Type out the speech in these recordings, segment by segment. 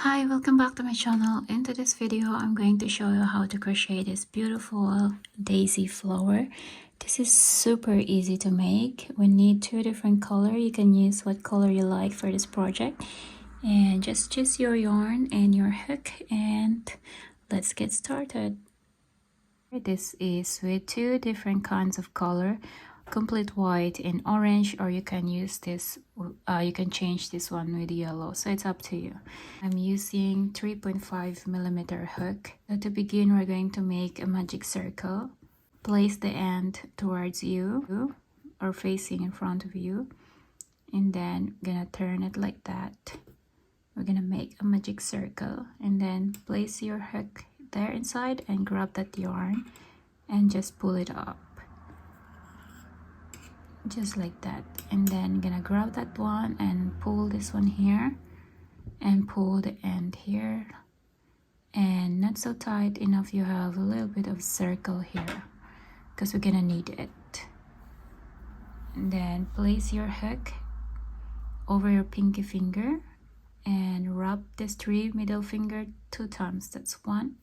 Hi, welcome back to my channel. In today's video, I'm going to show you how to crochet this beautiful daisy flower. This is super easy to make. We need two different colors. You can use what color you like for this project. And just choose your yarn and your hook and let's get started. This is with two different kinds of color, complete white and orange, or you can use this you can change this one with yellow, so it's up to you. I'm using 3.5 millimeter hook. So to begin, we're going to make a magic circle. Place the end towards you or facing in front of you, and then we're gonna turn it like that. We're gonna make a magic circle, and then place your hook there inside and grab that yarn and just pull it up just like that. And then gonna grab that one and pull this one here and pull the end here, and not so tight enough. You have a little bit of circle here because we're gonna need it. And then place your hook over your pinky finger and rub this three middle finger 2 times. That's 1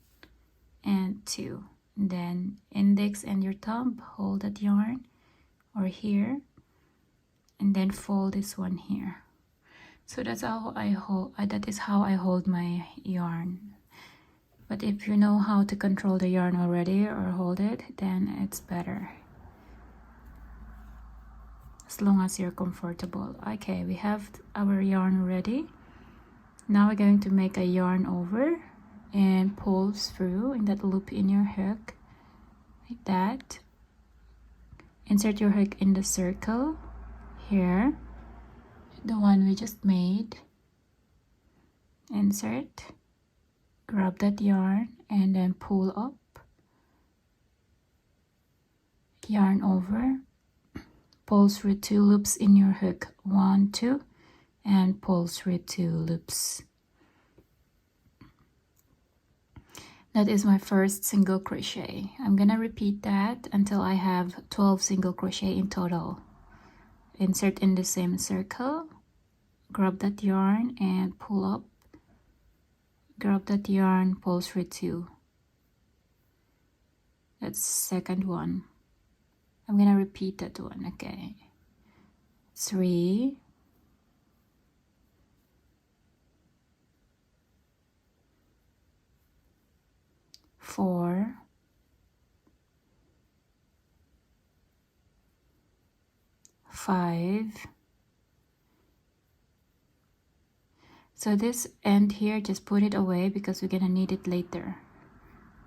and 2. And then index and your thumb hold that yarn or here, and then fold this one here. So that's how I hold. That is how I hold my yarn. But if you know how to control the yarn already or hold it, then it's better, as long as you're comfortable. Okay, we have our yarn ready. Now we're going to make a yarn over and pull through in that loop in your hook like that. Insert your hook in the circle here, the one we just made. Insert, grab that yarn and then pull up, yarn over, pull through 2 loops in your hook, 1, 2, and pull through 2 loops. That is my first single crochet. I'm gonna repeat that until I have 12 single crochet in total. Insert in the same circle, grab that yarn and pull up, grab that yarn, pull through 2. That's second one. I'm gonna repeat that one. Okay, 3, 4, 5. So this end here, just put it away because we're gonna need it later.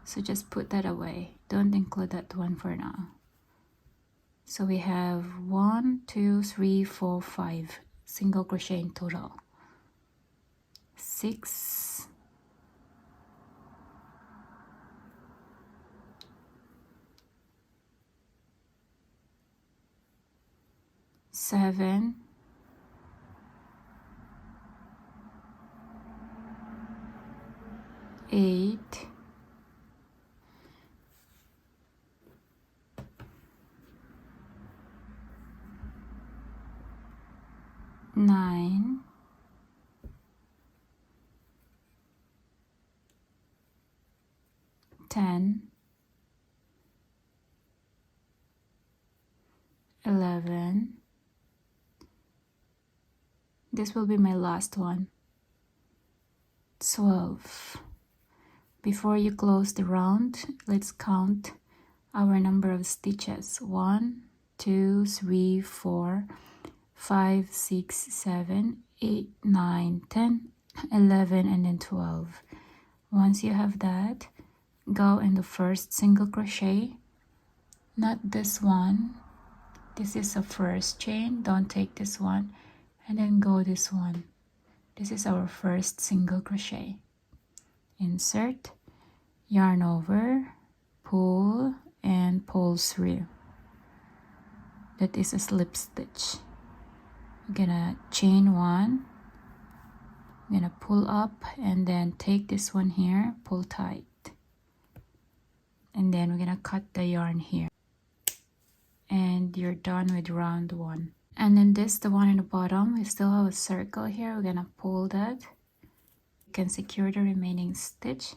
So just put that away. Don't include that one for now. So we have 1, 2, 3, 4, 5 single crochet in total. 6, 7, 8, 9, 10, 11. This will be my last one. 12. Before you close the round, let's count our number of stitches. 1, 2, 3, 4, 5, 6, 7, 8, 9, 10, 11, and then 12. Once you have that, go in the first single crochet, not this one. This is a first chain, don't take this one, and then go this one. This is our first single crochet. Insert, yarn over, pull, and pull through. That is a slip stitch. I'm gonna chain 1, I'm gonna pull up and then take this one here, pull tight, and then we're gonna cut the yarn here, and you're done with round 1. And then this, the one in the bottom, we still have a circle here. We're gonna pull that You can secure the remaining stitch.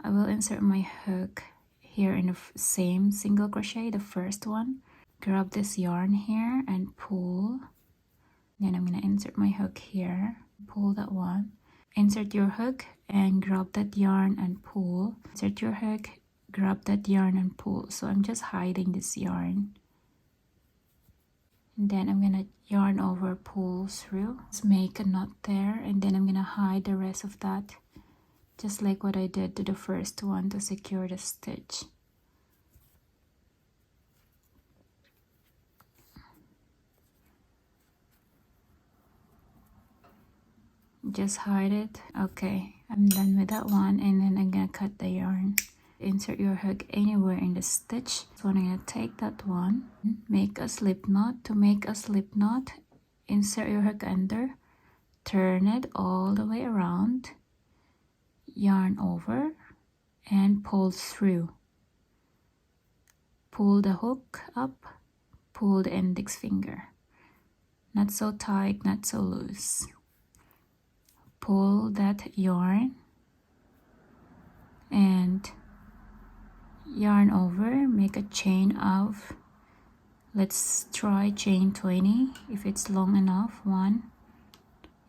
I will insert my hook here in the same single crochet, the first one. Grab this yarn here and pull. Then I'm going to insert my hook here, pull that one. Insert your hook and grab that yarn and pull. Insert your hook, grab that yarn and pull. So I'm just hiding this yarn. And then I'm going to yarn over, pull through. Let's make a knot there, and then I'm going to hide the rest of that, just like what I did to the first one to secure the stitch. Just hide it. Okay, I'm done with that one, and then I'm gonna cut the yarn. Insert your hook anywhere in the stitch. So I'm gonna take that one, make a slip knot. To make a slip knot, insert your hook under, turn it all the way around, yarn over, and pull through. Pull the hook up, pull the index finger. Not so tight, not so loose. Pull that yarn and yarn over, make a chain of, let's try chain 20 if it's long enough. 1,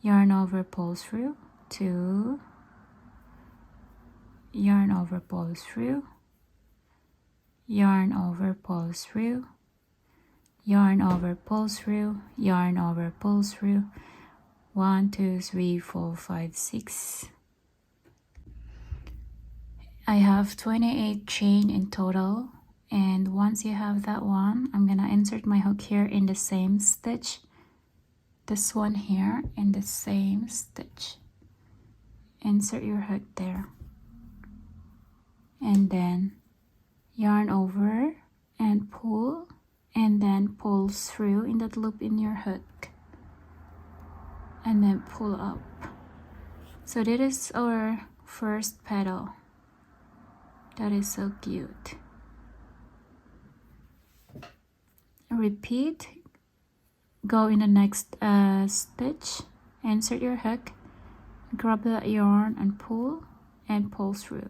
yarn over, pull through. 2, yarn over, pull through, yarn over, pull through, yarn over, pull through, yarn over, pull through. 1, 2, 3, 4, 5, 6. I have 28 chain in total, and once you have that one, I'm gonna insert my hook here in the same stitch, this one here in the same stitch. Insert your hook there, and then yarn over and pull, and then pull through in that loop in your hook, and then pull up. So that is our first petal. That is so cute. Repeat. Go in the next stitch, insert your hook, grab the yarn and pull through.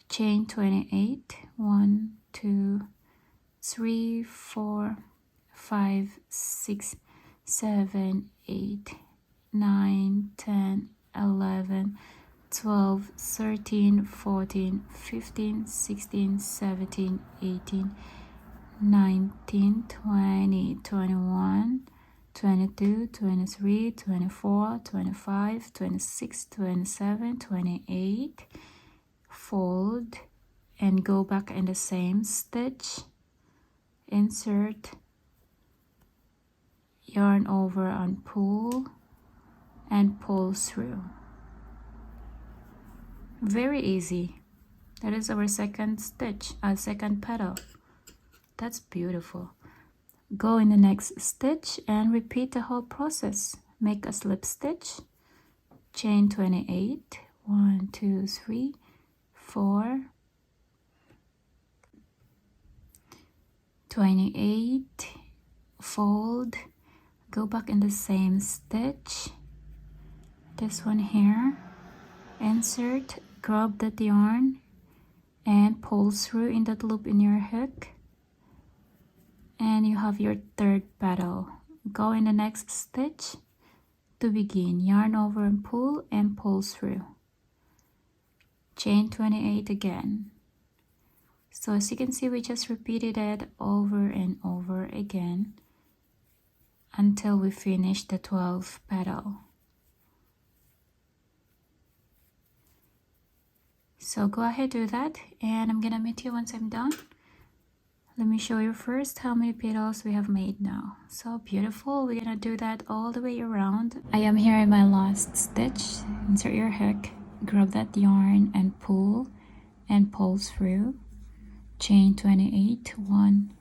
Chain 28. 1, 2, 3, 4, 5, 6, 7, 8, 9, 10, 11, 12, 13, 14, 15, 16, 17, 18, 19, 20, 21, 22, 23, 24, 25, 26, 27, 28. Fold and go back in the same stitch. Insert, yarn over and pull through. Very easy. That is our second stitch, our second petal. That's beautiful. Go in the next stitch and repeat the whole process. Make a slip stitch, chain 28, 1, 2, 3, 4, 28, fold, go back in the same stitch, this one here, insert, grab that yarn and pull through in that loop in your hook, and you have your third petal. Go in the next stitch to begin. Yarn over and pull through. Chain 28 again. So as you can see, we just repeated it over and over again until we finish the 12th petal. So go ahead, do that, and I'm gonna meet you once I'm done. Let me show you first how many petals we have made now. So beautiful. We're gonna do that all the way around. I am here in my last stitch. Insert your hook, grab that yarn and pull through. Chain 28, 1,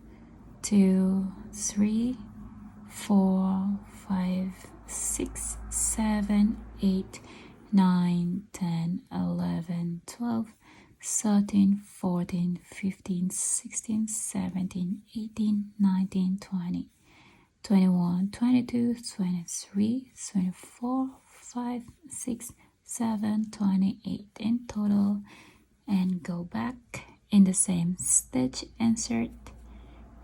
2, 3, 4, 5, 6, 7, 8, 9, 10, 11, 12, 13, 14, 15, 16, 17, 18, 19, 20, 21, 22, 23, 24, 5, 6, 7, 28 in total, and go back in the same stitch, insert,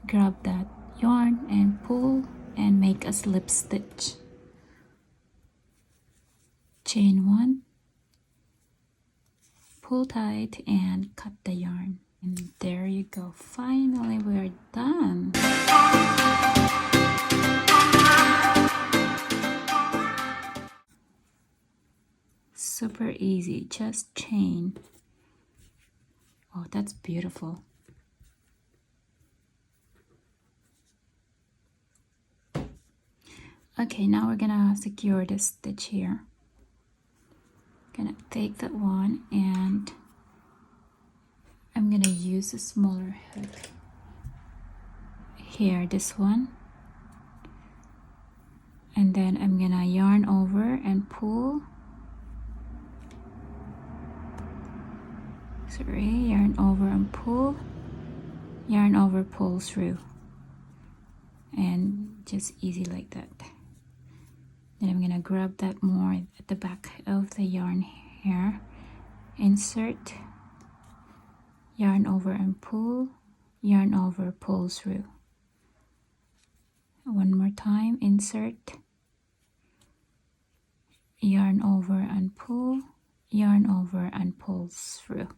grab that yarn and pull and make a slip stitch. Chain 1, pull tight and cut the yarn. And there you go. Finally, we're done. Super easy, just chain. Oh, that's beautiful. Okay, now we're gonna secure this stitch here. Gonna take that one and I'm gonna use a smaller hook here, this one, and then I'm gonna yarn over and pull. Sorry, yarn over and pull, yarn over, pull through, and just easy like that. Then I'm gonna grab that more at the back of the yarn here, insert, yarn over and pull, yarn over, pull through. One more time, insert, yarn over and pull, yarn over and pull through,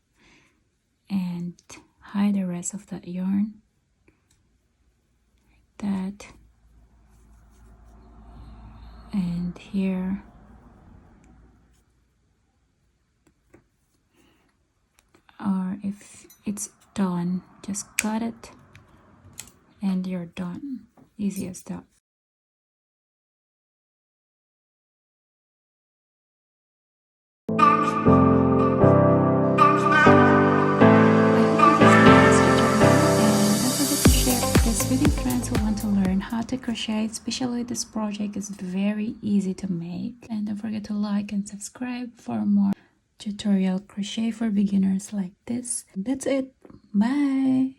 and hide the rest of that yarn like that. And here or if it's done, just cut it and you're done. Easy as that. Friends who want to learn how to crochet, especially this project is very easy to make. And don't forget to like and subscribe for more tutorial crochet for beginners like this. That's it. Bye.